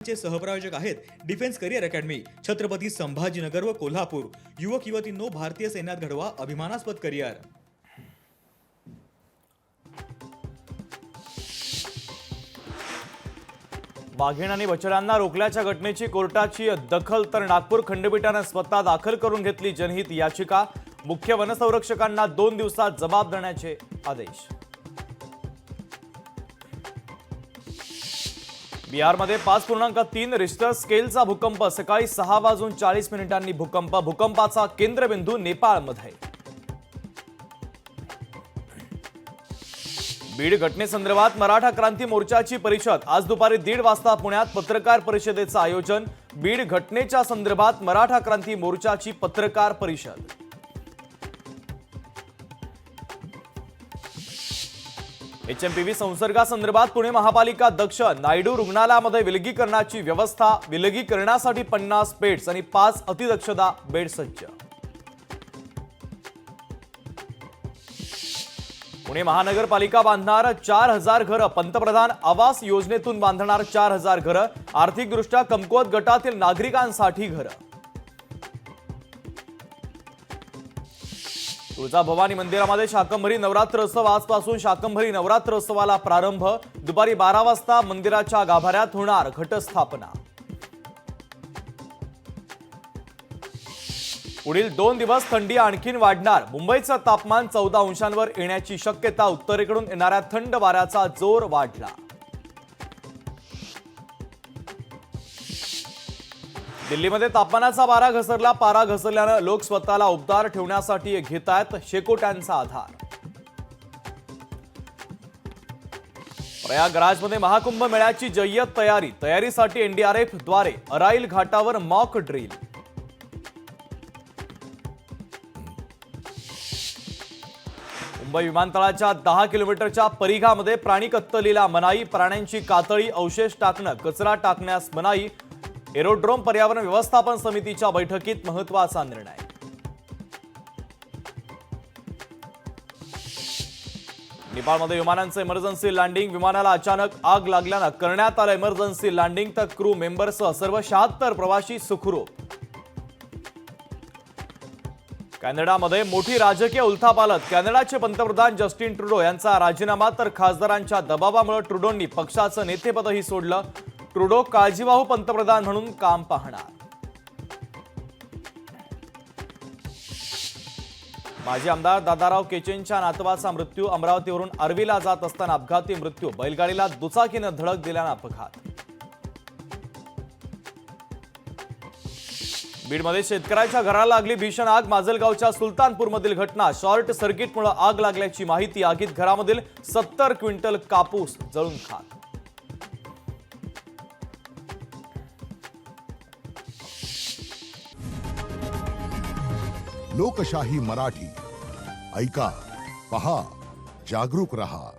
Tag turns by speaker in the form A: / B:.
A: चे सहप्रायोजक आहेत defence career academy, Chhatrapati Sambhajinagar व कोल्हापूर। युवक युवतींनो, भारतीय सैन्यात घडवा अभिमानास्पद करिअर।
B: वाघेण आणि बछड्यांना रोखल्याच्या घटनेची कोर्टाची दखल, तर नागपूर खंडपीठाने स्वतः दाखल करून घेतली जनहित याचिका। मुख्य वनसंरक्षकांना 2 दिवसात जबाब देण्याचे आदेश। बिहारमध्ये 5.3 रिश्टर स्केलचा भूकंप, सकाळी 6:40 भूकंपाचा केंद्रबिंदू नेपाळमध्ये। बीड घटनेसंदर्भात मराठा क्रांती मोर्चाची परिषद, आज दुपारी 1:30 वाजता पुण्यात पत्रकार परिषदेचं आयोजन। बीड घटनेच्या संदर्भात मराठा क्रांती मोर्चाची पत्रकार परिषद। एचएमपीव्ही संसर्गासंदर्भात पुणे महापालिका दक्ष, नायडू रुग्णालयामध्ये विलगीकरणाची व्यवस्था, विलगीकरणासाठी 50 बेड्स आणि 5 अतिदक्षता बेड सज्ज। पुणे महानगरपालिका बांधणार 4000 घरं, पंतप्रधान आवास योजनेतून बांधणार 4000 घरं, आर्थिकदृष्ट्या कमकुवत गटातील नागरिकांसाठी घरं। तुळजाभवानी मंदिरामध्ये शाकंभरी नवरात्रोत्सव, आजपासून शाकंभरी नवरात्रोत्सवाला प्रारंभ। दुपारी 12 वाजता मंदिराच्या गाभाऱ्यात होणार घटस्थापना। पुढील 2 दिवस थंडी आणखीन वाढणार, मुंबईचं तापमान 14 अंशांवर येण्याची शक्यता, उत्तरेकडून येणाऱ्या थंड वाऱ्याचा जोर वाढला। दिल्लीमध्ये तापमानाचा पारा घसरल्यानं लोक स्वतःला उबदार ठेवण्यासाठी घेतायत शेकोट्यांचा आधार। प्रयागराजमध्ये महाकुंभ मेळ्याची जय्यत तयारीसाठी एनडीआरएफ द्वारे अराईल घाटावर मॉक ड्रिल। मुंबई विमानतळाच्या 10 किलोमीटरच्या परिघामध्ये प्राणी कत्तलीला मनाई, प्राण्यांची कातळी, अवशेष टाकणं, कचरा टाकण्यास मनाई। एरोड्रोम पर्यावरण व्यवस्थापन समितीच्या बैठकीत महत्त्वाचा निर्णय। नेपाळमध्ये विमानांचं इमर्जन्सी लँडिंग, विमानाला अचानक आग लागल्यानं करण्यात आलं इमर्जन्सी लँडिंग, तर क्रू मेंबरसह सर्व 76 प्रवासी सुखरूप। कॅनडामध्ये मोठी राजकीय उलथापालट, कॅनडाचे पंतप्रधान जस्टिन ट्रुडो यांचा राजीनामा, तर खासदारांच्या दबावामुळे ट्रुडोंनी पक्षाचं नेतेपदही सोडलं। ट्रुडो काळजीवाहू पंतप्रधान म्हणून काम पाहणार। माजी आमदार दादाराव केचेंच्या नातवाचा मृत्यू, अमरावतीवरून आर्वीला जात असताना अपघाती मृत्यू, बैलगाडीला दुचाकीनं धडक दिल्यानं अपघात। बीडमध्ये शेतकऱ्याच्या घराला लागली भीषण आग, माजलगावच्या सुलतानपूरमधील घटना, शॉर्ट सर्किटमुळे आग लागल्याची माहिती। आगीत घरामधील 70 क्विंटल कापूस जळून खाक।
C: लोकशाही मराठी, ऐका, पहा, जागरूक रहा।